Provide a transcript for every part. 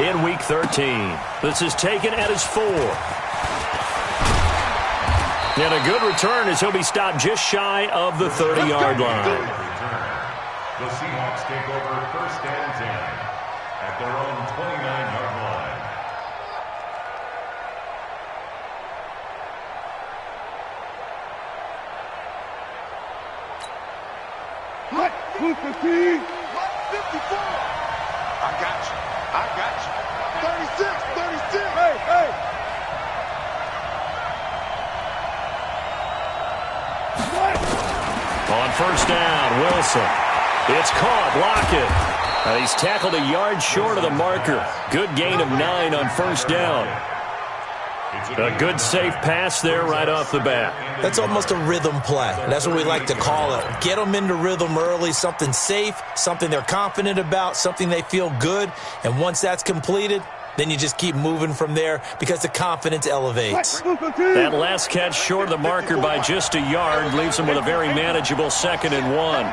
in Week 13. This is taken at his 4. And a good return as he'll be stopped just shy of the 30-yard line. The Seahawks take over 1st and 10 at their own 29-yard line. What? 215. 54. I got you. 36. Hey. On 1st down, Wilson. It's caught. Lockett. He's tackled a yard short of the marker. Good gain of 9 on 1st down. A good safe pass there right off the bat. That's almost a rhythm play. That's what we like to call it. Get them into rhythm early, something safe, something they're confident about, something they feel good. And once that's completed, then you just keep moving from there because the confidence elevates. That last catch short of the marker by just a yard leaves them with a very manageable 2nd and 1.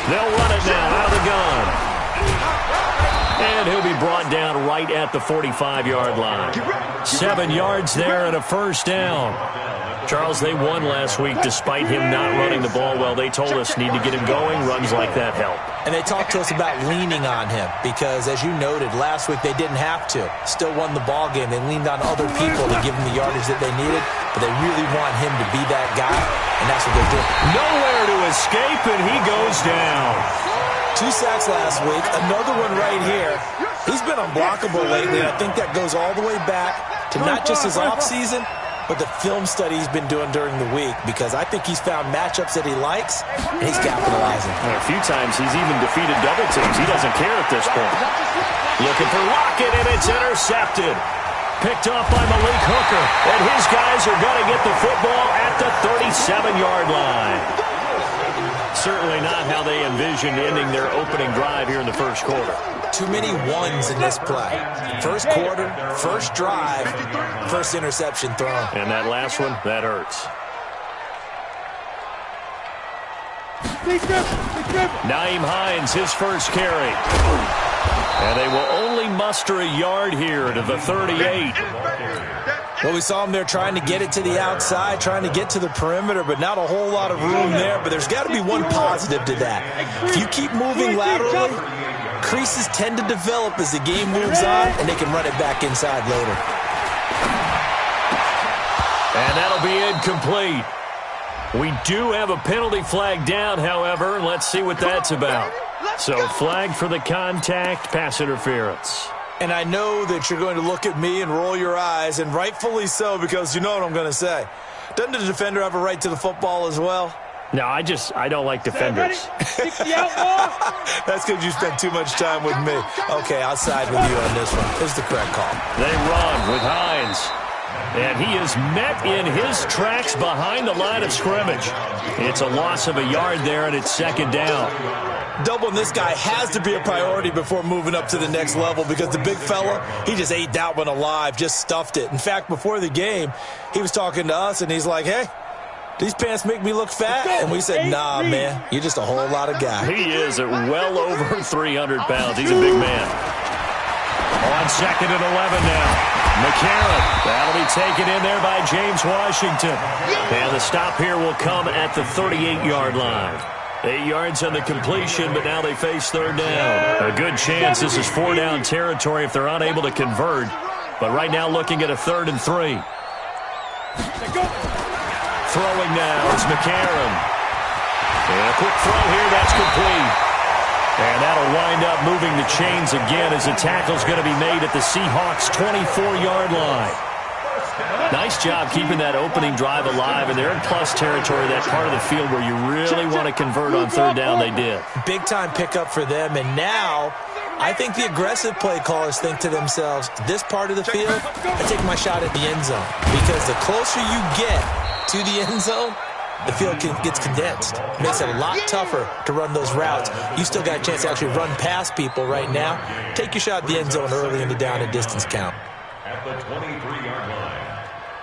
They'll run it now out of the gun. And he'll be brought down right at the 45-yard line. 7 yards there and a 1st down. Charles, they won last week despite him not running the ball well. They told us need to get him going. Runs like that help. And they talked to us about leaning on him because, as you noted, last week they didn't have to. Still won the ball game. They leaned on other people to give him the yardage that they needed, but they really want him to be that guy, and that's what they're doing. Nowhere to escape, and he goes down. 2 sacks last week, another one right here. He's been unblockable lately, and I think that goes all the way back to not just his offseason, but the film study he's been doing during the week, because I think he's found matchups that he likes, and he's capitalizing. A few times he's even defeated double teams. He doesn't care at this point. Looking for Lockett, and it's intercepted. Picked off by Malik Hooker, and his guys are going to get the football at the 37-yard line. Certainly not how they envisioned ending their opening drive here in the 1st quarter. Too many ones in this play. 1st quarter, 1st drive, 1st interception thrown. And that last one, that hurts. Nyheim Hines, his 1st carry. And they will only muster a yard here to the 38. Well, we saw him there trying to get it to the outside, trying to get to the perimeter, but not a whole lot of room there. But there's got to be one positive to that. If you keep moving laterally, creases tend to develop as the game moves on, and they can run it back inside later. And that'll be incomplete. We do have a penalty flag down, however. Let's see what that's about. So flag for the contact, pass interference. And I know that you're going to look at me and roll your eyes, and rightfully so, because you know what I'm going to say. Doesn't the defender have a right to the football as well? No, I don't like defenders. That's because you spent too much time with me. Okay, I'll side with you on this one. This is the correct call. They run with Hines. And he is met in his tracks behind the line of scrimmage. It's a loss of a yard there, and it's 2nd down. Doubling this guy has to be a priority before moving up to the next level, because the big fella, he just ate that one alive, just stuffed it. In fact, before the game, he was talking to us, and he's like, hey, these pants make me look fat? And we said, nah, man, you're just a whole lot of guy. He is at well over 300 pounds. He's a big man. On 2nd and 11 now. McCarron, that'll be taken in there by James Washington. And the stop here will come at the 38-yard line. 8 yards on the completion, but now they face 3rd down. A good chance this is 4-down territory if they're unable to convert. But right now looking at a 3rd and 3. Throwing now, it's McCarron. And a quick throw here, that's complete. And that'll wind up moving the chains again as the tackle's going to be made at the Seahawks' 24-yard line. Nice job keeping that opening drive alive, and they're in plus territory, that part of the field where you really want to convert on 3rd down. They did. Big-time pickup for them, and now I think the aggressive play callers think to themselves, this part of the field, I take my shot at the end zone, because the closer you get to the end zone, the field gets condensed. It makes it a lot tougher to run those routes. You still got a chance to actually run past people right now. Take your shot at the end zone early in the down and distance count. At the 23-yard line.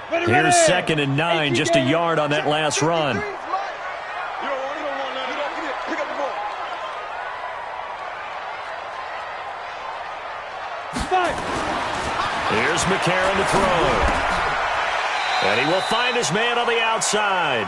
Here's 2nd and 9, just a yard on that last run. Here's McCarron to throw. And he will find his man on the outside.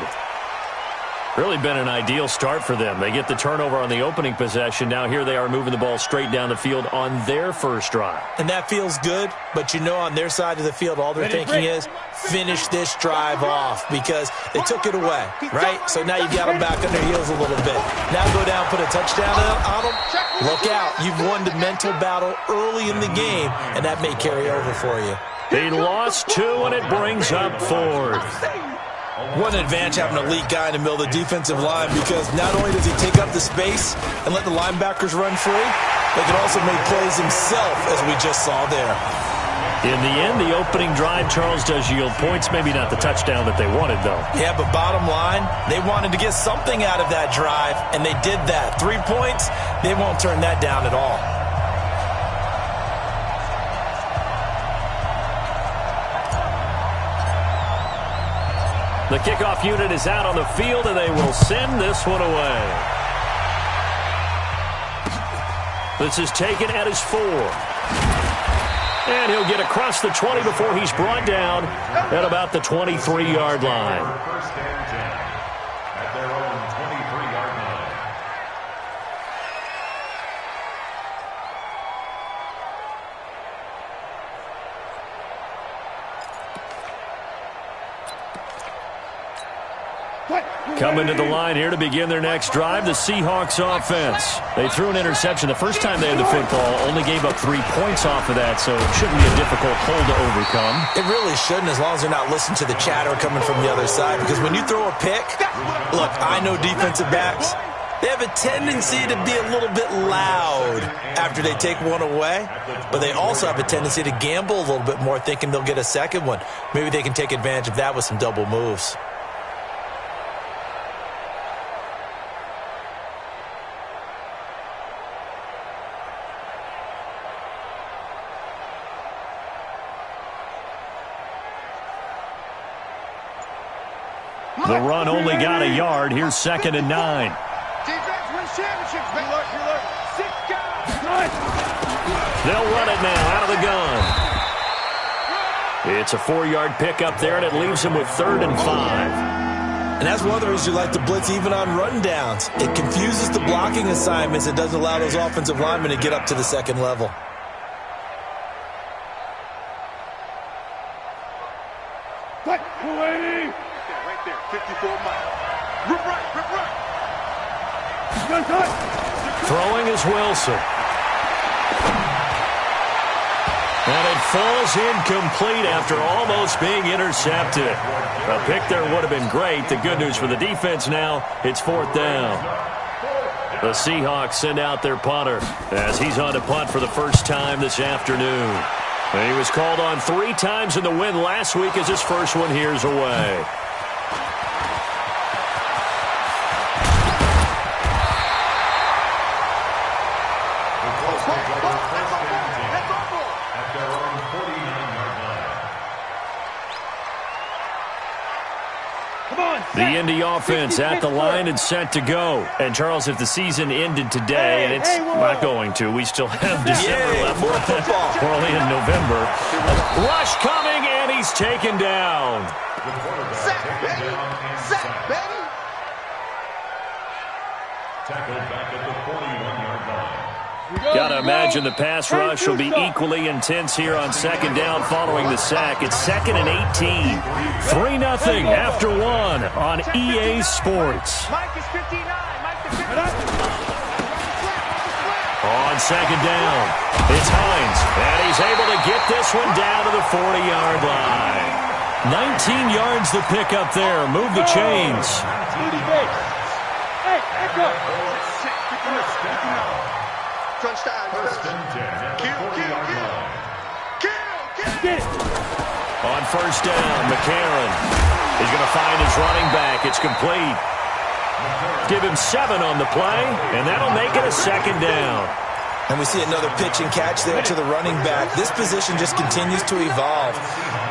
Really been an ideal start for them. They get the turnover on the opening possession. Now here they are moving the ball straight down the field on their first drive. And that feels good, but you know on their side of the field, all they're thinking is finish this drive off because they took it away, right? So now you got them back on their heels a little bit. Now go down, put a touchdown on them. Look out. You've won the mental battle early in the game, and that may carry over for you. He lost 2, and it brings up 4th. What an advantage having an elite guy in the middle of the defensive line because not only does he take up the space and let the linebackers run free, but can also make plays himself, as we just saw there. In the end, the opening drive, Charles, does yield points. Maybe not the touchdown that they wanted, though. Yeah, but bottom line, they wanted to get something out of that drive, and they did that. 3 points, they won't turn that down at all. The kickoff unit is out on the field, and they will send this one away. This is taken at his 4. And he'll get across the 20 before he's brought down at about the 23-yard line. First and 10 at their own 23-yard line. Coming to the line here to begin their next drive, the Seahawks offense. They threw an interception the first time they had the football, only gave up 3 points off of that, so it shouldn't be a difficult hole to overcome. It really shouldn't, as long as they're not listening to the chatter coming from the other side, because when you throw a pick, look, I know defensive backs, they have a tendency to be a little bit loud after they take one away, but they also have a tendency to gamble a little bit more, thinking they'll get a second one. Maybe they can take advantage of that with some double moves. The run only got a yard. Here's 2nd and 9. Defense wins championships, man. Look. 6 guys. They'll run it now out of the gun. It's a 4-yard pickup there, and it leaves him with 3rd and 5. And that's one of the reasons you like to blitz even on run downs. It confuses the blocking assignments. It doesn't allow those offensive linemen to get up to the second level. Right, 280. Right there, 54 miles. Rip right. Throwing is Wilson. And it falls incomplete after almost being intercepted. A pick there would have been great. The good news for the defense now, it's 4th down. The Seahawks send out their punter as he's on to punt for the first time this afternoon. And he was called on 3 times in the win last week as his first one here's away. The Indy offense at the line and set to go. And, Charles, if the season ended today, and it's not going to, we still have December left. More football. We're only in November. Rush coming, and he's taken down. Sack, baby. Tackled back at the 41-yard line. Got to imagine the pass rush will be equally intense here on 2nd down following the sack. It's 2nd and 18. 3-0 after 1 on EA Sports. Mike is 59. On 2nd down, it's Hines, and he's able to get this one down to the 40-yard line. 19 yards to pick up there. Move the chains. Hey, echo. Crunch time. First and 10 at the 40-yard line. Get it. On 1st down, McCarron is going to find his running back. It's complete. Give him 7 on the play, and that'll make it a 2nd down. And we see another pitch and catch there to the running back. This position just continues to evolve.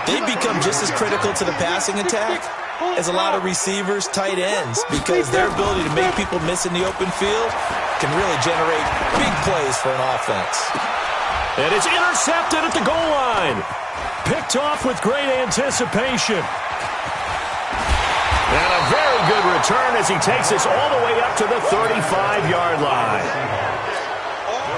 They become just as critical to the passing attack as a lot of receivers, tight ends, because their ability to make people miss in the open field can really generate big plays for an offense. And it's intercepted at the goal line. Picked off with great anticipation. And a very good return as he takes us all the way up to the 35-yard line.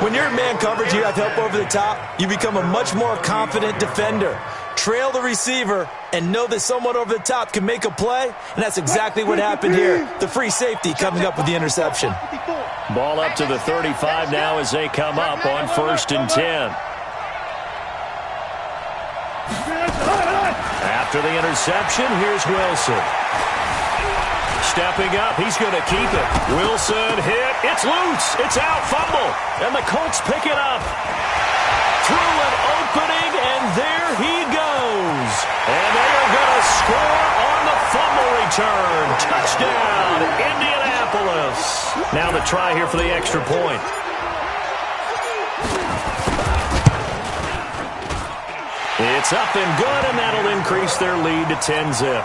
When you're in man coverage, you have help over the top, you become a much more confident defender. Trail the receiver and know that someone over the top can make a play, and that's exactly what happened here. The free safety coming up with the interception. Ball up to the 35 now as they come up on 1st and 10. After the interception, here's Wilson. Stepping up, he's going to keep it. Wilson hit. It's loose. It's out. Fumble. And the Colts pick it up. Through an opening, and there he goes. And they are going to score on the fumble return. Touchdown, Indianapolis. Now the try here for the extra point. It's up and good, and that'll increase their lead to 10-zip.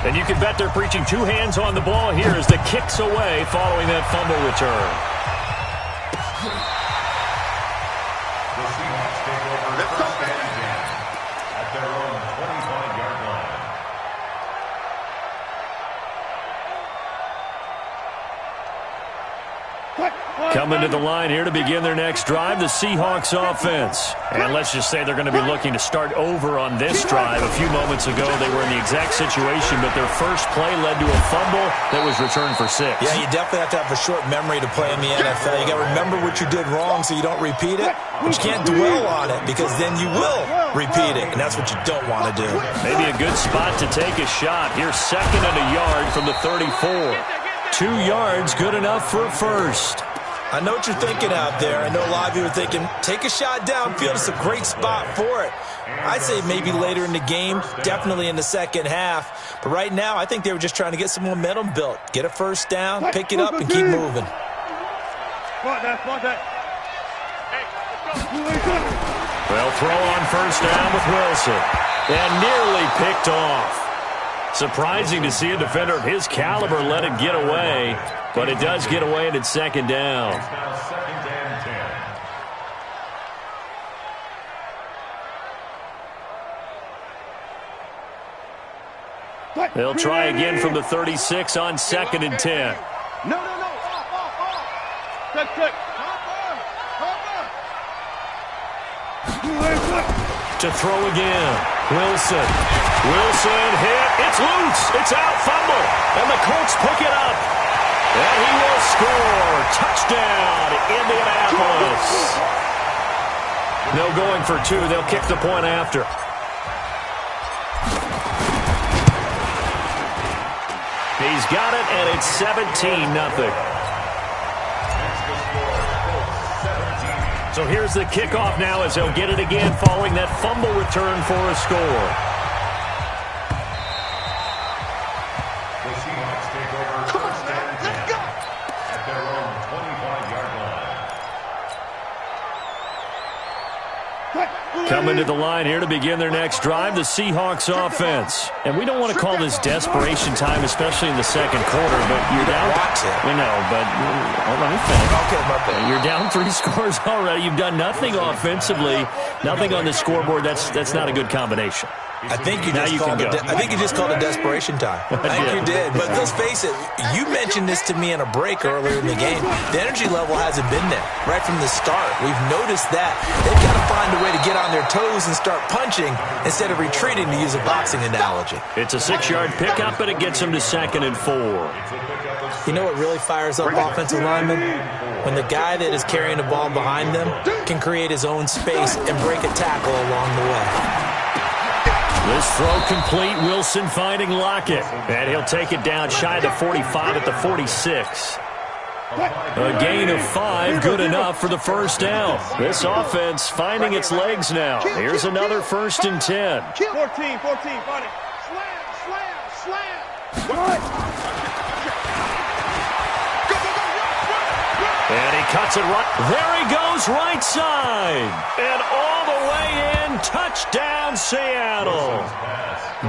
And you can bet they're preaching two hands on the ball here as the kick's away following that fumble return. The Seahawks take over first and 10 at their own 25-yard line. Coming to the line here to begin their next drive, the Seahawks offense. And let's just say they're going to be looking to start over on this drive. A few moments ago, they were in the exact situation, but their first play led to a fumble that was returned for 6. Yeah, you definitely have to have a short memory to play in the NFL. You got to remember what you did wrong so you don't repeat it, but you can't dwell on it because then you will repeat it, and that's what you don't want to do. Maybe a good spot to take a shot. Here's 2nd and a yard from the 34. 2 yards, good enough for a first. I know what you're thinking out there. I know a lot of you are thinking, take a shot downfield. It's a great spot for it. I'd say maybe later in the game, definitely in the second half. But right now, I think they were just trying to get some momentum built. Get a first down, pick it up, and keep moving. Well, throw on first down with Wilson. And nearly picked off. Surprising to see a defender of his caliber let it get away. But it does get away, and it's 2nd down. It's now 2nd and 10. They'll try again from the 36 on 2nd and 10. No. Quick. To throw again. Wilson hit. It's loose. It's out. Fumble. And the Colts pick it up. And he will score. Touchdown, Indianapolis. No going for 2. They'll kick the point after. He's got it, and it's 17-0. So here's the kickoff now as he'll get it again following that fumble return for a score. The Seahawks take over first and 10 at their own 25-yard line. Coming to the line here to begin their next drive, the Seahawks offense. And we don't want to call this desperation time, especially in the second quarter, but you're down. We know, but let me finish. Okay, my bad. You're down 3 scores already. You've done nothing offensively, nothing on the scoreboard. That's not a good combination. I think you just called it desperation time. I think you did. But let's face it, you mentioned this to me in a break earlier in the game. The energy level hasn't been there right from the start. We've noticed that. They've got to find a way to get on their toes and start punching instead of retreating, to use a boxing analogy. It's a 6-yard pickup, but it gets them to 2nd and 4. You know what really fires up offensive linemen? When the guy that is carrying the ball behind them can create his own space and break a tackle along the way. This throw complete. Wilson finding Lockett. And he'll take it down shy of the 45 at the 46. A gain of 5, good enough for the first down. This offense finding its legs now. Here's another 1st and 10. 14, find it. Slam. And he cuts it right. There he goes, right side. And all the way in, touchdown, Seattle.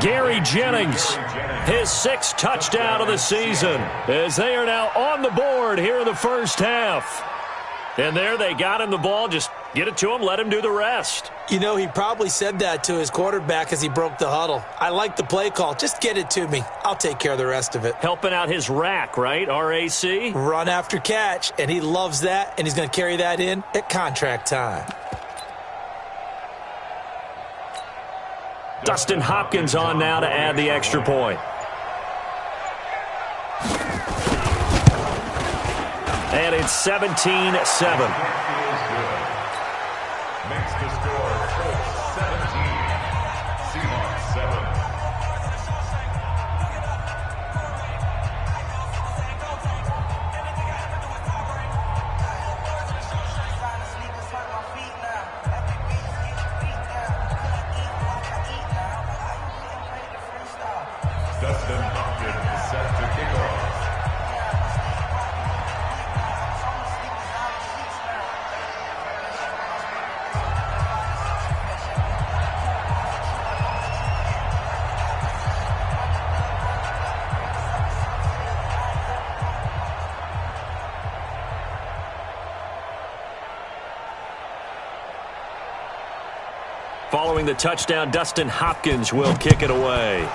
Gary Jennings, his 6th touchdown of the season, as they are now on the board here in the first half. And there they got him the ball. Just get it to him, let him do the rest. You know, he probably said that to his quarterback as he broke the huddle. I like the play call. Just get it to me. I'll take care of the rest of it. Helping out his rack, right? R-A-C? Run after catch, and he loves that, and he's going to carry that in at contract time. Dustin Hopkins on now to add the extra point. And it's 17-7. Makes the score Colts 17, Seahawks 7. Dustin Hopkins set to kick off. Following the touchdown, Dustin Hopkins will kick it away.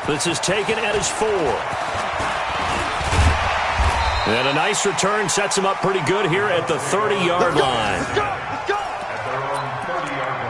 This is taken at his 4. And a nice return sets him up pretty good here at the 30-yard line. At their own 30-yard line.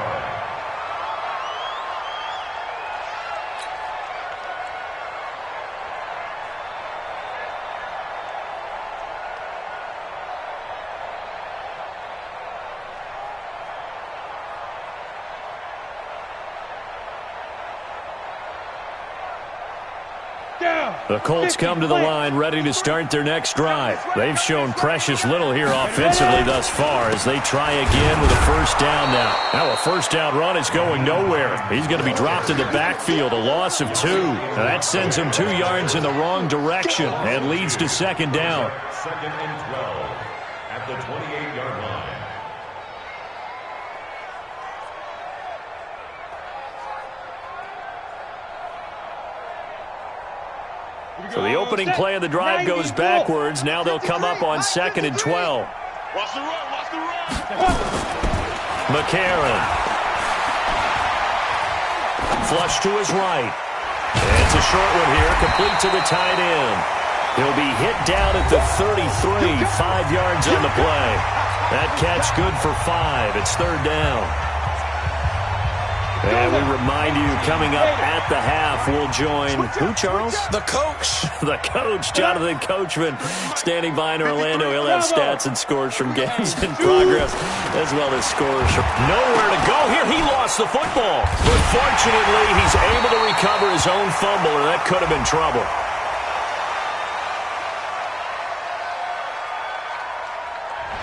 The Colts come to the line ready to start their next drive. They've shown precious little here offensively thus far as they try again with a first down now. Now a first down run is going nowhere. He's going to be dropped in the backfield, a loss of 2. Now that sends him 2 yards in the wrong direction and leads to second down. 2nd and 12 at the 28-yard line. So the opening play of the drive goes backwards. Now they'll come up on 2nd and 12. Watch the run, watch the run. McCarron. Flush to his right. It's a short one here, complete to the tight end. He'll be hit down at the 33, 5 yards on the play. That catch good for 5. It's 3rd down. And we remind you, coming up at the half, we'll join who, Charles? The coach. The coach, Jonathan Coachman, standing by in Orlando. He'll have stats and scores from games in progress, as well as scores from nowhere to go. Here, he lost the football. But fortunately, he's able to recover his own fumble, or that could have been trouble.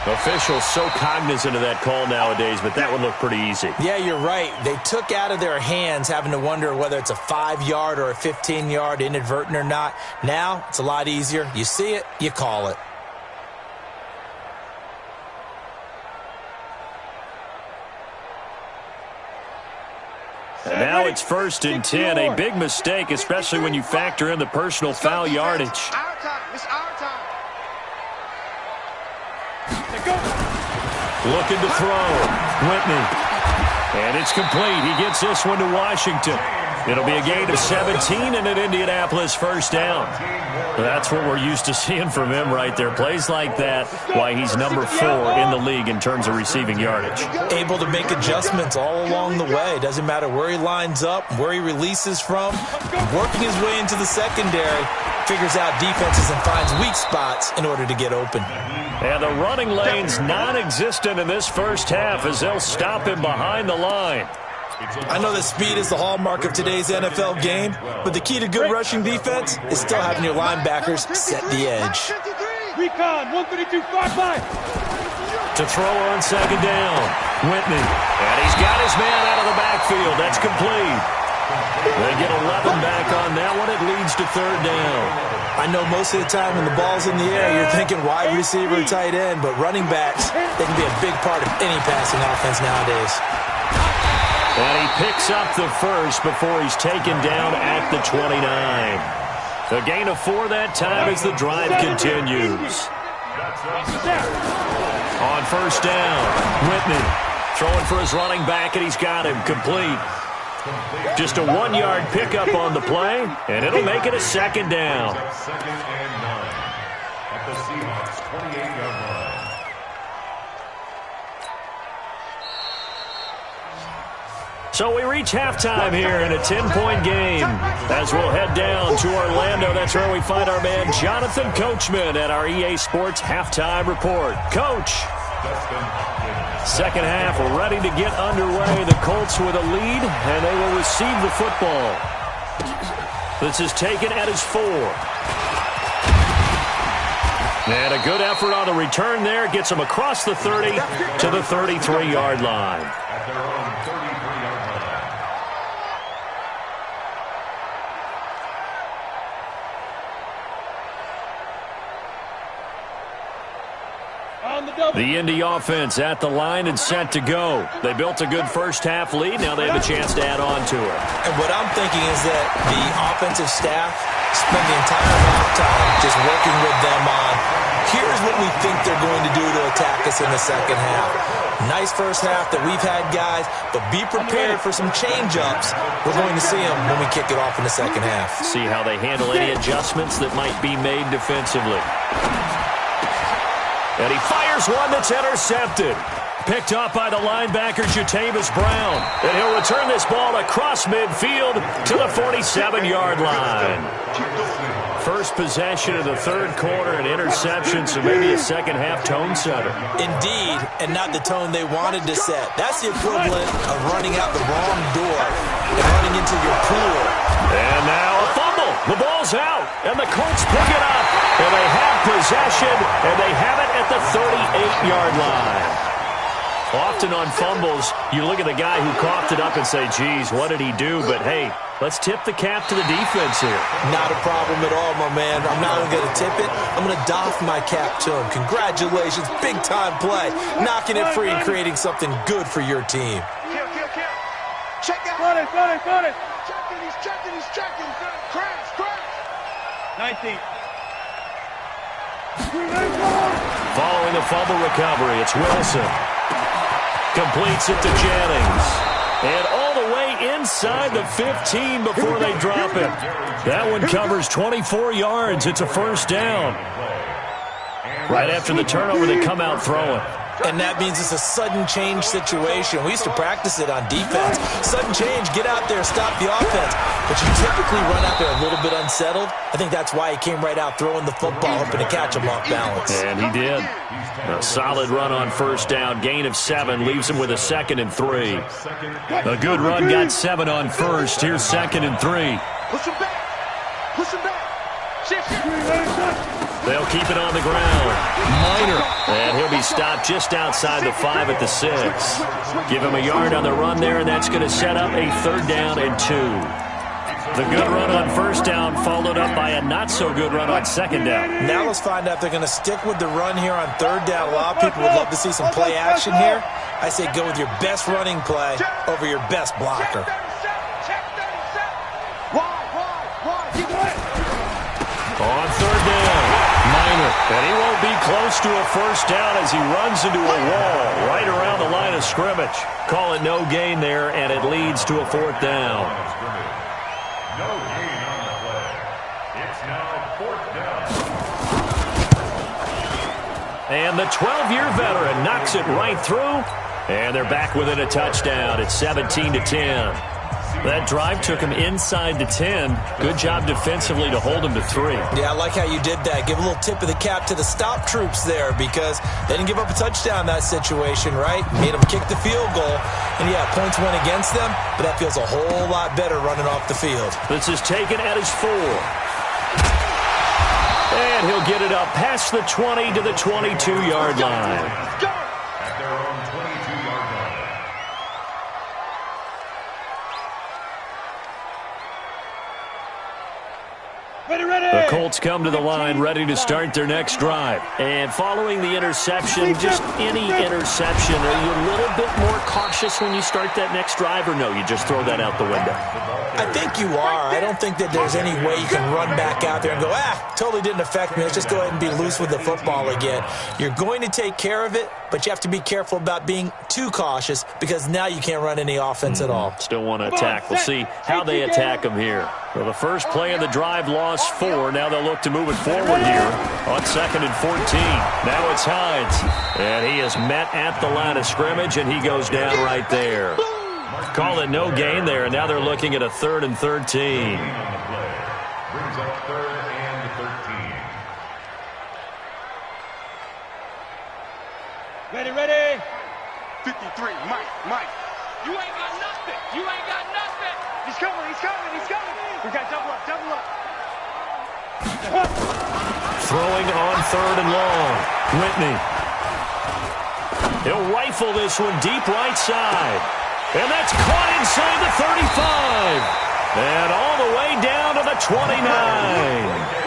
Officials so cognizant of that call nowadays, but that would look pretty easy. Yeah, you're right. They took out of their hands having to wonder whether it's a 5-yard or a 15-yard, inadvertent or not. Now, it's a lot easier. You see it, you call it. And now it's 1st and 10. A big mistake, especially when you factor in the personal foul yardage. It's our time. It's our time. Looking to throw. Whitney. And it's complete. He gets this one to Washington. It'll be a gain of 17 and an Indianapolis first down. That's what we're used to seeing from him right there. Plays like that, why he's number 4 in the league in terms of receiving yardage. Able to make adjustments all along the way. Doesn't matter where he lines up, where he releases from. Working his way into the secondary. Figures out defenses and finds weak spots in order to get open. And the running lane's non-existent in this first half as they'll stop him behind the line. I know that speed is the hallmark of today's NFL game, but the key to good rushing defense is still having your linebackers set the edge. Recon, 132, 5-5. To throw on second down. Whitney. And he's got his man out of the backfield. That's complete. They get 11 back on that one. It leads to 3rd down. I know most of the time when the ball's in the air, you're thinking wide receiver, tight end, but running backs, they can be a big part of any passing offense nowadays. And he picks up the first before he's taken down at the 29. A gain of 4 that time as the drive continues. On first down, Whitney throwing for his running back, and he's got him complete. Just a 1-yard pickup on the play, and it'll make it a second down. Second and 9 at the Seahawks 28-yard line. So we reach halftime here in a 10-point game. As we'll head down to Orlando, that's where we find our man Jonathan Coachman at our EA Sports Halftime Report. Coach. Second half ready to get underway. The Colts with a lead, and they will receive the football. This is taken at his 4. And a good effort on the return there. Gets him across the 30 to the 33-yard line. At their own 33-yard line. The Indy offense at the line and set to go. They built a good first-half lead. Now they have a chance to add on to it. And what I'm thinking is that the offensive staff spend the entire halftime just working with them on, here's what we think they're going to do to attack us in the second half. Nice first half that we've had, guys, but be prepared for some change-ups. We're going to see them when we kick it off in the second half. See how they handle any adjustments that might be made defensively. And he fires one that's intercepted. Picked up by the linebacker, Jatavis Brown. And he'll return this ball across midfield to the 47-yard line. First possession of the third quarter, an interception, so maybe a second-half tone setter. Indeed, and not the tone they wanted to set. That's the equivalent of running out the wrong door and running into your pool. And now a fumble. The ball's out, and the Colts pick it up. And they have possession, and they have it at the 38-yard line. Often on fumbles, you look at the guy who coughed it up and say, geez, what did he do? But, hey, let's tip the cap to the defense here. Not a problem at all, my man. I'm not even going to tip it. I'm going to doff my cap to him. Congratulations. Big-time play. Knocking it free and creating something good for your team. Kill. Check out. Got it. He's checking. Crash. 19. Following the fumble recovery, it's Wilson. Completes it to Jennings. And all the way inside the 15 before they drop it. That one covers 24 yards. It's a first down. Right after the turnover, they come out throwing. And that means it's a sudden change situation. We used to practice it on defense. Sudden change, get out there, stop the offense. But you typically run out there a little bit unsettled. I think that's why he came right out throwing the football, hoping to catch him off balance. And he did. A solid run on first down. Gain of 7 leaves him with a 2nd and 3. A good run got 7 on first. Here's 2nd and 3. Push him back. They'll keep it on the ground. Minor. And he'll be stopped just outside the 5 at the 6. Give him a yard on the run there, and that's going to set up a 3rd down and 2. The good run on first down followed up by a not-so-good run on 2nd down. Now let's find out if they're going to stick with the run here on 3rd down. A lot of people would love to see some play action here. I say go with your best running play over your best blocker. On 3rd down, Minor. And he won't be close to a first down as he runs into a wall right around the line of scrimmage. Call it no gain there, and it leads to a 4th down. No gain on the play. It's now 4th down. And the 12-year veteran knocks it right through, and they're back within a touchdown. It's 17-10. That drive took him inside the 10. Good job defensively to hold him to 3. Yeah, I like how you did that. Give a little tip of the cap to the stop troops there because they didn't give up a touchdown in that situation, right? Made them kick the field goal. And, yeah, points went against them, but that feels a whole lot better running off the field. This is taken at his 4. And he'll get it up past the 20 to the 22-yard line. At their own 22-yard line. The Colts come to the line ready to start their next drive. And following the interception, just any interception, are you a little bit more cautious when you start that next drive, or no, you just throw that out the window? I think you are. I don't think that there's any way you can run back out there and go, totally didn't affect me. Let's just go ahead and be loose with the football again. You're going to take care of it, but you have to be careful about being too cautious because now you can't run any offense at all. Still want to attack. We'll see how they attack them here. So the first play of the drive lost 4. Now they'll look to move it forward here on 2nd and 14. Now it's Hines. And he is met at the line of scrimmage, and he goes down right there. Call it no gain there, and now they're looking at a 3rd and 13. Brings up 3rd and 13. Ready. 53, Mike. You ain't got nothing. He's coming. We got double up. Throwing on 3rd and long. Whitney. He'll rifle this one deep right side. And that's caught inside the 35. And all the way down to the 29.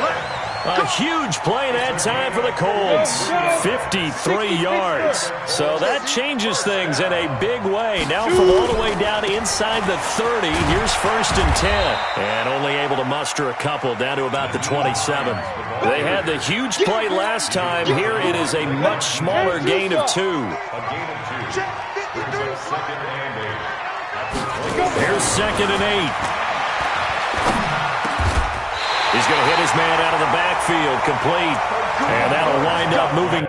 A huge play that time for the Colts. 53 yards. So that changes things in a big way. Now from all the way down inside the 30, here's 1st and 10. And only able to muster a couple down to about the 27. They had the huge play last time. Here it is a much smaller gain of 2. A gain of 2. Brings up 2nd and 8. Here's 2nd and 8. He's going to hit his man out of the backfield, complete. And that'll wind up moving.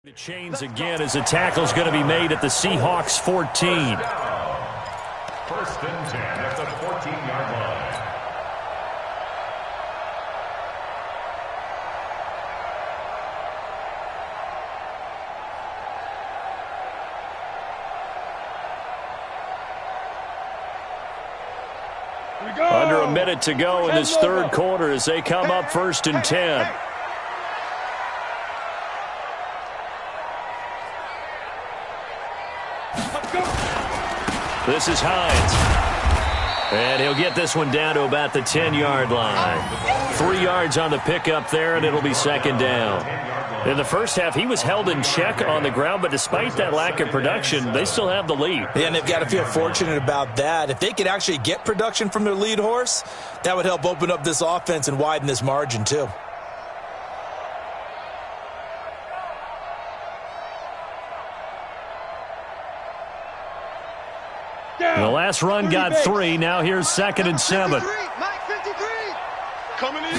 The chains again as the tackle's going to be made at the Seahawks 14. 1st and 10 at the 14-yard line. Under a minute to go in this 3rd quarter as they come up 1st and 10. This is Hines. And he'll get this one down to about the 10-yard line. 3 yards on the pickup there, and it'll be 2nd down. In the first half, he was held in check on the ground, but despite that lack of production, they still have the lead. Yeah, and they've got to feel fortunate about that. If they could actually get production from their lead horse, that would help open up this offense and widen this margin too. The last run got 3. Now here's 2nd and 7. Mike 53. Coming to you.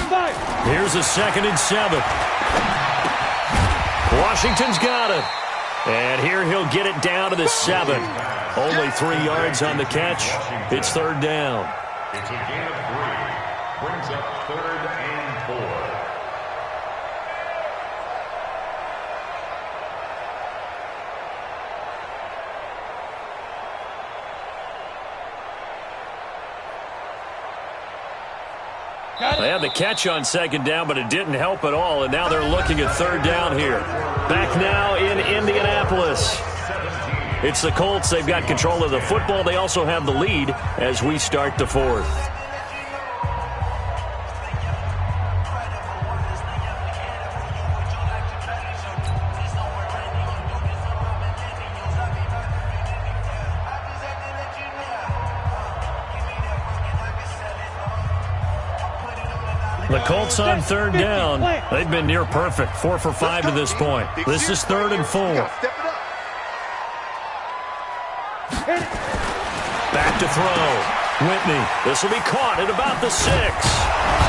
Here's a 2nd and 7. Washington's got it. And here he'll get it down to the 7. Only 3 yards on the catch. It's 3rd down. It's a gain of 3. Brings up 3rd and 4. They had the catch on 2nd down, but it didn't help at all, and now they're looking at 3rd down here. Back now in Indianapolis. It's the Colts. They've got control of the football. They also have the lead as we start the 4th. The Colts on 3rd down. They've been near perfect. 4 for 5 to this point. This is 3rd and 4. Back to throw. Whitney. This will be caught at about the 6.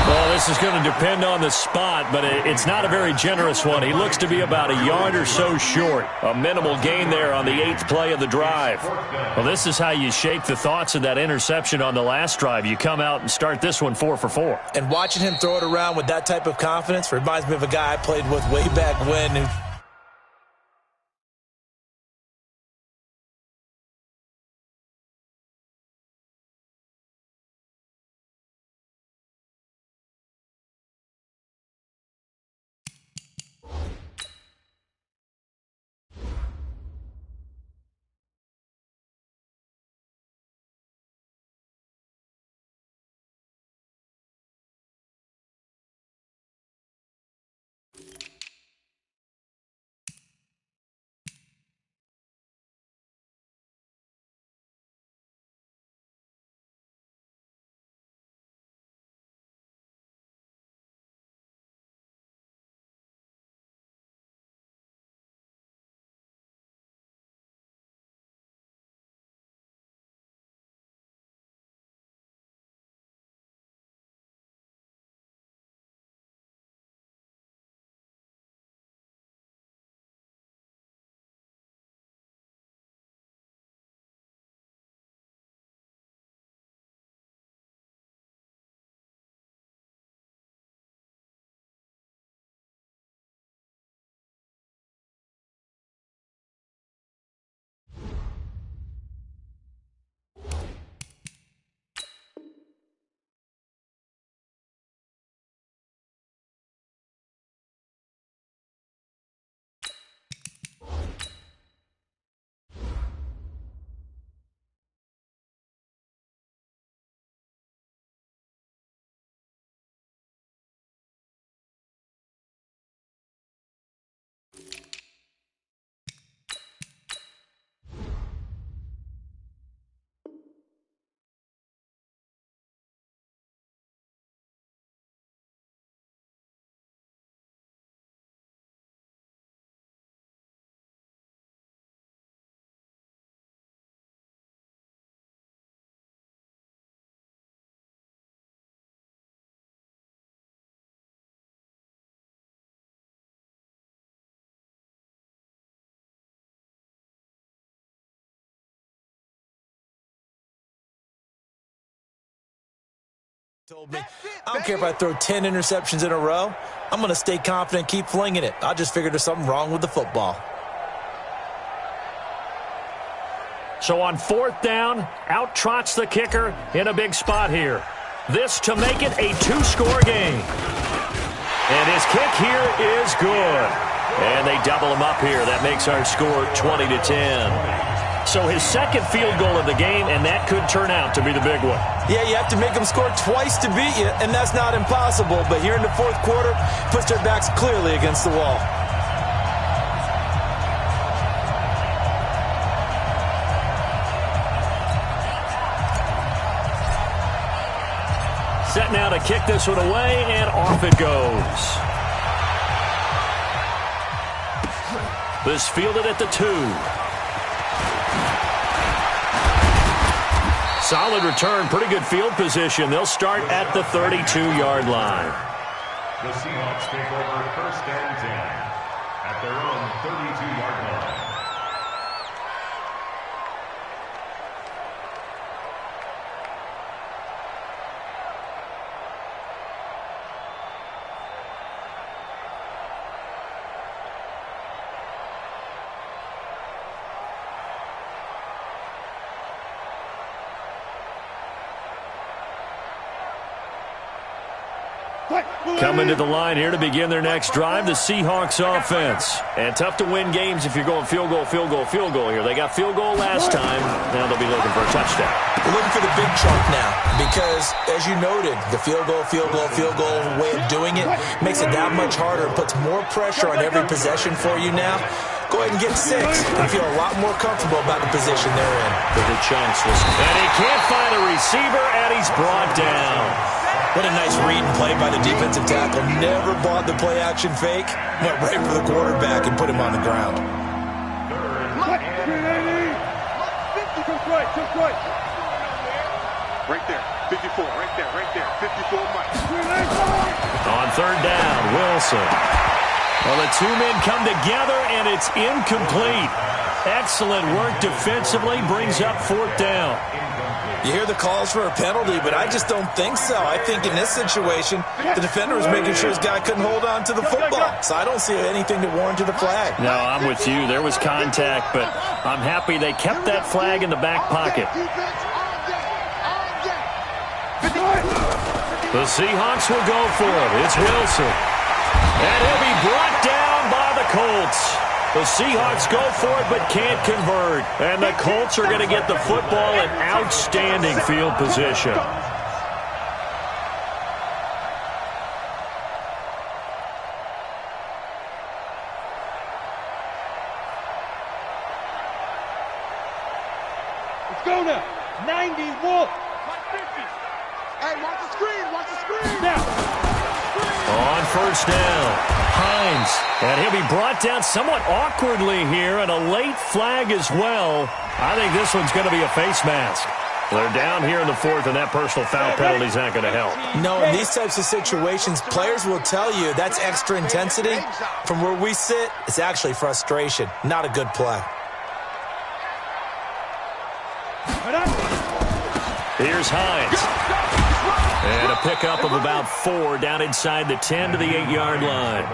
Well, this is going to depend on the spot, but it's not a very generous one. He looks to be about a yard or so short. A minimal gain there on the 8th play of the drive. Well, this is how you shake the thoughts of that interception on the last drive. You come out and start this one 4 for 4. And watching him throw it around with that type of confidence reminds me of a guy I played with way back when. Told me, I don't care if I throw 10 interceptions in a row. I'm going to stay confident, keep flinging it. I just figured there's something wrong with the football. So on 4th down, out trots the kicker in a big spot here. This to make it a 2-score game. And his kick here is good. And they double him up here. That makes our score 20-10. So his second field goal of the game, and that could turn out to be the big one. Yeah, you have to make them score twice to beat you, and that's not impossible. But here in the 4th quarter, puts their backs clearly against the wall. Set now to kick this one away, and off it goes. This fielded at the 2. Solid return, pretty good field position. They'll start at the 32-yard line. The Seahawks take over 1st and 10 at their own 32-yard line. Coming to the line here to begin their next drive, the Seahawks offense. And tough to win games if you're going field goal, field goal, field goal here. They got field goal last time. Now they'll be looking for a touchdown. We're looking for the big chunk now because, as you noted, the field goal way of doing it makes it that much harder. It puts more pressure on every possession for you now. Go ahead and get 6 and feel a lot more comfortable about the position they're in. Bigger chunks. And he can't find a receiver, and he's brought down. What a nice read and play by the defensive tackle. Never bought the play-action fake. Went right for the quarterback and put him on the ground. Right there. 54, right there. 54 Mike. On third down, Wilson. Well, the two men come together, and it's incomplete. Excellent work defensively, brings up fourth down. You hear the calls for a penalty, but I just don't think so. I think in this situation, the defender was making sure his guy couldn't hold on to the football. So I don't see anything to warrant to the flag. No, I'm with you. There was contact, but I'm happy they kept that flag in the back pocket. The Seahawks will go for it. It's Wilson. And he'll be brought down by the Colts. The Seahawks go for it but can't convert. And the Colts are going to get the football in outstanding field position. Let's go now. 91. Hey, watch the screen. Now. On first down, Hines. And he'll be brought down somewhat awkwardly here, and a late flag as well. I think this one's going to be a face mask. They're down here in the fourth, and that personal foul penalty is not going to help. No, in these types of situations, players will tell you that's extra intensity. From where we sit, it's actually frustration. Not a good play. Here's Hines. And a pickup of about 4 down inside the 10 to the 8-yard line.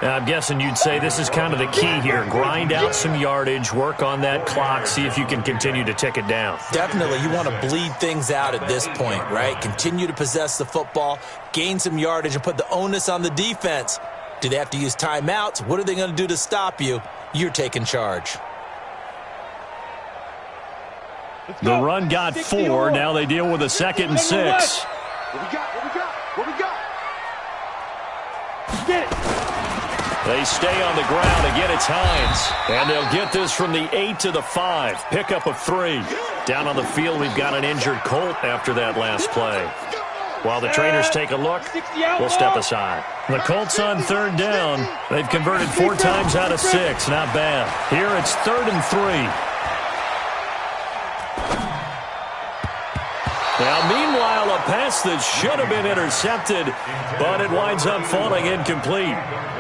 Now, I'm guessing you'd say this is kind of the key here. Grind out some yardage, work on that clock, see if you can continue to tick it down. Definitely. You want to bleed things out at this point, right? Continue to possess the football, gain some yardage, and put the onus on the defense. Do they have to use timeouts? What are they going to do to stop you? You're taking charge. The run got 4. Now they deal with a 2nd and 6. What we got? Get it. They stay on the ground. Again, it's Hines. And they'll get this from the 8 to the 5. Pickup of 3. Down on the field, we've got an injured Colt after that last play. While the trainers take a look, we'll step aside. The Colts on third down. They've converted 4 times out of 6. Not bad. Here it's 3rd and 3. Now, meanwhile, a pass that should have been intercepted, but it winds up falling incomplete.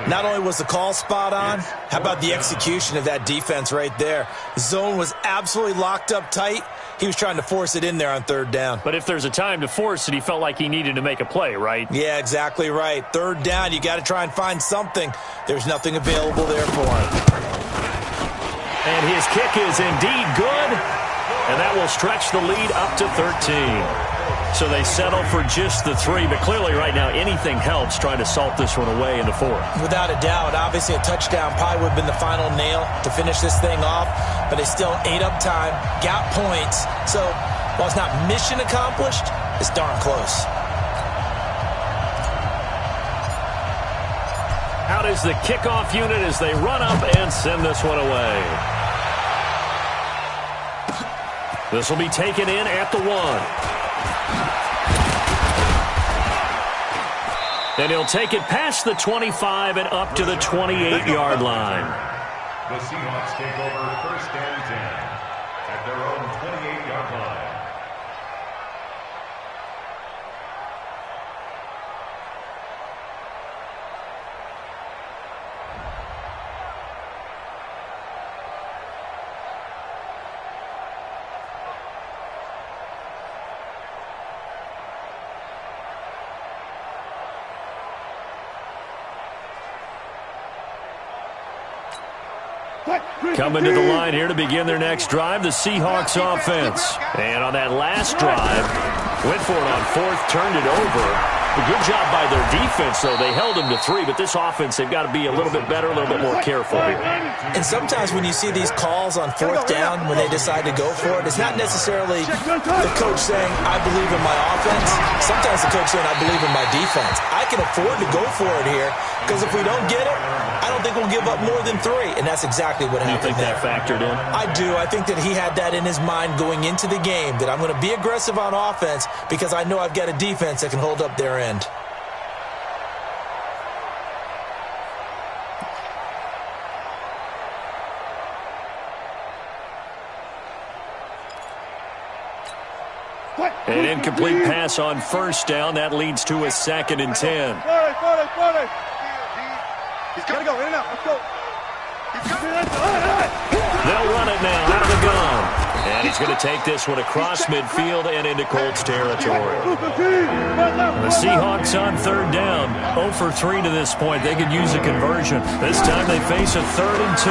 Not only was the call spot on, how about the execution of that defense right there? The zone was absolutely locked up tight. He was trying to force it in there on third down. But if there's a time to force it, he felt like he needed to make a play, right? Yeah, exactly right. Third down, you got to try and find something. There's nothing available there for him. And his kick is indeed good. And that will stretch the lead up to 13. So they settle for just the 3. But clearly right now anything helps trying to salt this one away in the 4th. Without a doubt. Obviously a touchdown probably would have been the final nail to finish this thing off. But they still ate up time, got points. So while it's not mission accomplished, it's darn close. Out is the kickoff unit as they run up and send this one away. This will be taken in at the 1. And he'll take it past the 25 and up to the 28-yard line. The Seahawks take over 1st and 10 at their own 28-yard line. Coming to the line here to begin their next drive, the Seahawks offense. And on that last drive, went for it on 4th, turned it over. A good job by their defense, though. They held them to 3, but this offense, they've got to be a little bit better, a little bit more careful here. And sometimes when you see these calls on 4th down, when they decide to go for it, it's not necessarily the coach saying, I believe in my offense. Sometimes the coach saying, I believe in my defense. I can afford to go for it here, because if we don't get it, I don't think we'll give up more than 3, and that's exactly what happened. You think that factored in? I do. I think that he had that in his mind going into the game, that I'm going to be aggressive on offense because I know I've got a defense that can hold up their end. An incomplete pass on first down. That leads to a 2nd and 10. He's got to go. In and out. Let's go. They'll run it now out of the gun. And he's going to take this one across midfield and into Colts territory. The Seahawks on 3rd down. 0 for 3 to this point. They could use a conversion. This time they face a 3rd and 2.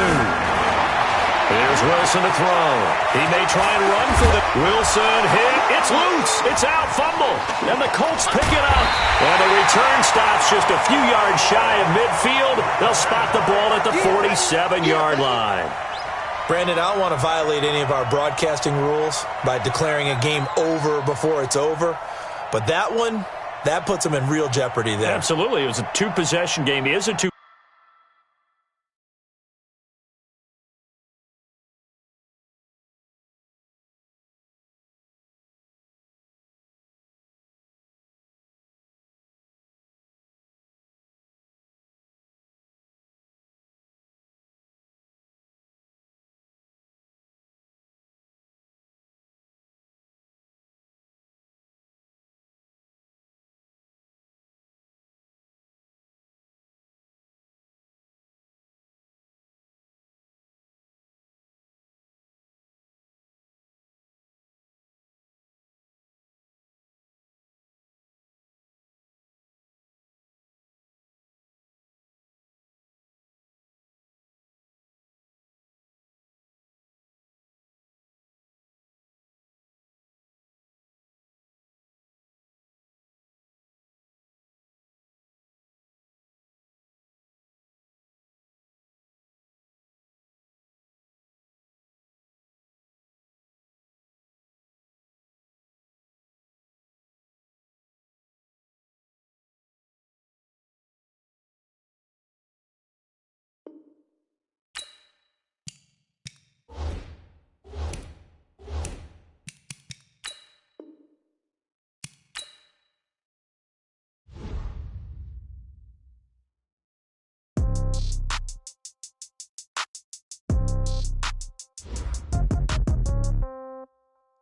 Here's Wilson to throw. He may try and run for the... Wilson hit. It's loose. It's out. Fumble. And the Colts pick it up. And the return stops just a few yards shy of midfield. They'll spot the ball at the 47-yard line. Brandon, I don't want to violate any of our broadcasting rules by declaring a game over before it's over. But that one, that puts them in real jeopardy there. Absolutely. It was a 2-possession game. It is a 2.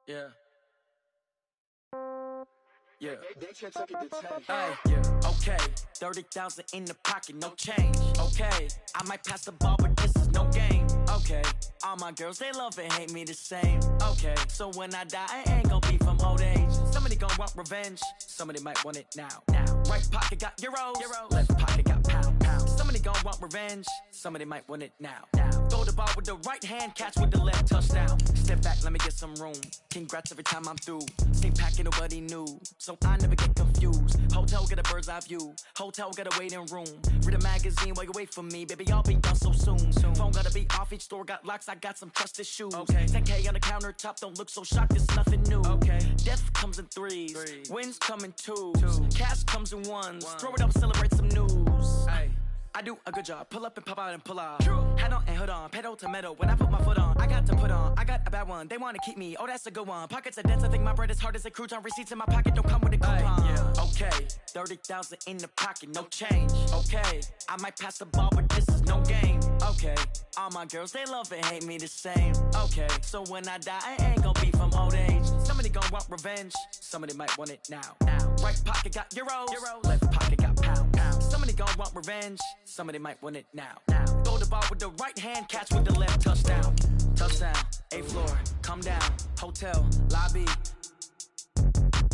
Yeah. Yeah. Hey, yeah. Okay. 30,000 in the pocket, no change. Okay. I might pass the ball, but this is no game. Okay. All my girls, they love and hate me the same. Okay. So when I die, I ain't gonna be from old age. Somebody gonna want revenge. Somebody might want it now. Right pocket got euros. Left pocket got pound. Somebody gonna want revenge. Somebody might want it now. Throw the ball with the right hand, catch with the left, touchdown. Step back, let me get some room. Congrats every time I'm through. Stay packing, nobody knew, so I never get confused. Hotel get a bird's eye view. Hotel get a waiting room. Read a magazine while you wait for me, baby. I'll be done so soon. Phone gotta be off, each store got locks. I got some trusted shoes. Okay. 10K on the countertop, don't look so shocked. It's nothing new. Okay. Death comes in threes. Wins come in twos. Cash comes in ones. Throw it up, celebrate some news. Ay. I do a good job, pull up and pop out and pull out. Head on and hood on, pedal to metal. When I put my foot on, I got to put on. I got a bad one, they wanna keep me. Oh, that's a good one. Pockets are dense, I think my bread is hard as a crouton. Receipts in my pocket don't come with a coupon. Yeah. Okay, 30,000 in the pocket, no change. Okay, I might pass the ball, but this is no game. Okay, all my girls, they love and hate me the same. Okay, so when I die, I ain't gonna be from old age. Somebody gonna want revenge, somebody might want it now. Right pocket got euros. Left pocket got pound. Somebody gonna want revenge, somebody might want it now. Throw the ball with the right hand, catch with the left, touchdown. Touchdown, 8th floor, come down, hotel, lobby.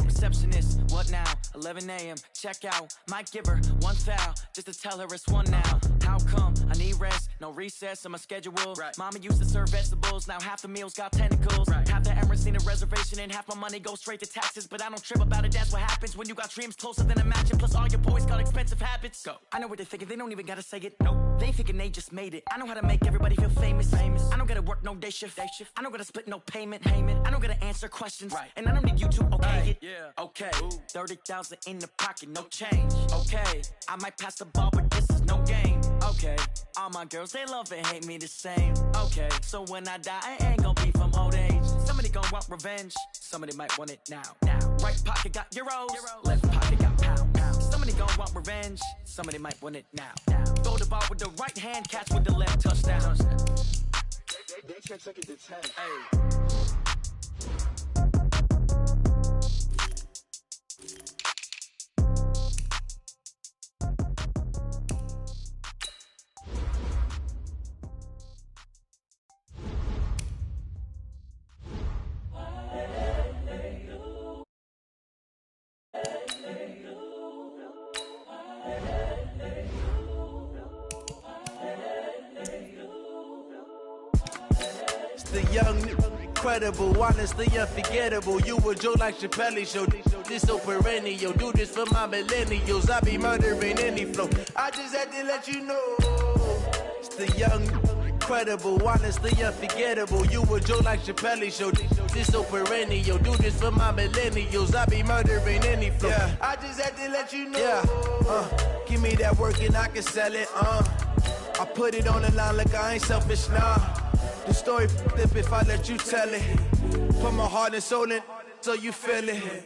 Receptionist, what now? 11 a.m., check out. Might give her one foul, just to tell her it's one now. How come? I need rest, no recess in my schedule. Right. Mama used to serve vegetables, now half the meals got tentacles. Right. Half the Emirates need a reservation and half my money goes straight to taxes. But I don't trip about it, that's what happens when you got dreams closer than a mansion. Plus all your boys got expensive habits. Go. I know what they're thinking, they don't even gotta say it. Nope. They ain't thinking they just made it. I know how to make everybody feel famous. I don't gotta work no day shift. I don't gotta split no payment. I don't gotta answer questions. Right. And I don't need you to okay it. Yeah. Okay, 30,000 in the pocket, no change. Okay, I might pass the ball, but this is no game. Okay, all my girls, they love and hate me the same. Okay, so when I die, I ain't gonna be from old age. Somebody gonna want revenge, somebody might want it now. Right pocket got euros. Left pocket got pound. Somebody gonna want revenge, somebody might want it now. Throw the ball with the right hand, catch with the left, touchdown. They check it to 10. Hey. The young, incredible, honestly unforgettable. You a Joe like Chappelle show. This so perennial. Do this for my millennials. I be murdering any flow. I just had to let you know. It's the young, incredible, honestly unforgettable. You a Joe like Chappelle show. This so perennial. Do this for my millennials. I be murdering any flow. Yeah. I just had to let you know. Yeah. Give me that work and I can sell it. I put it on the line like I ain't selfish, nah. The story flip if I let you tell it. Put my heart and soul in so you feel it.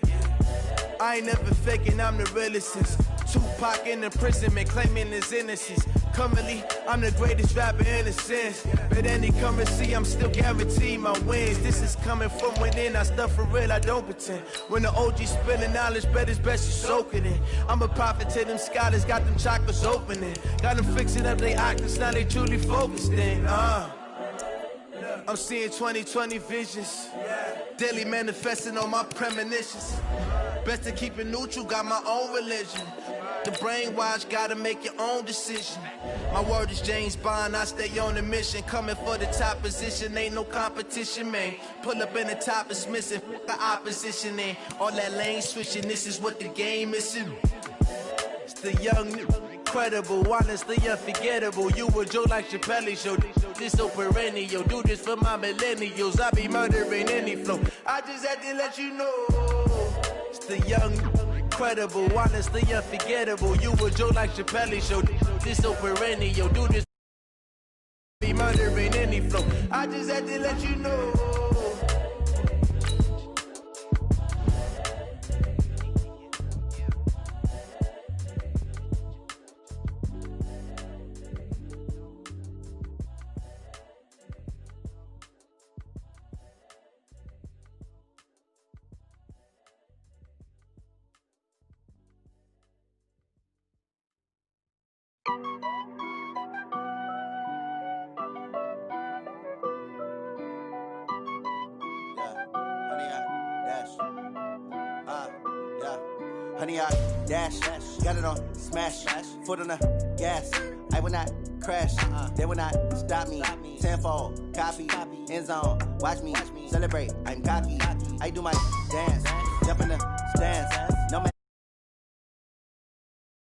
I ain't never faking, I'm the realest since Tupac in imprisonment, claiming his innocence. Currently, I'm the greatest rapper in a sense. But any currency, I'm still guaranteed my wins. This is coming from within, I stuff for real, I don't pretend. When the OG spilling knowledge, bet it's best you soak it in. I'm a prophet to them scholars, got them chakras opening. Got them fixing up they octaves, now they truly focused in. I'm seeing 2020 visions. Daily manifesting on my premonitions. Best to keep it neutral, got my own religion. The brainwash, gotta make your own decision. My word is James Bond, I stay on the mission. Coming for the top position, ain't no competition, man. Pull up in the top, it's missing, the opposition in. All that lane switching, this is what the game is in. It's the young, incredible, honestly unforgettable. You a Joe like Chappelle show. This so perennial. Do this for my millennials. I be murdering any flow. I just had to let you know. It's the young, incredible, honestly unforgettable. You a Joe like Chappelle show. This so perennial. Do this. Be murdering any flow. I just had to let you know. Honey, I dash, got it on smash, foot on the gas. I will not crash, they will not stop me. Tenfold, copy, end zone, watch me celebrate. I'm cocky, I do my dance, jump in the stands.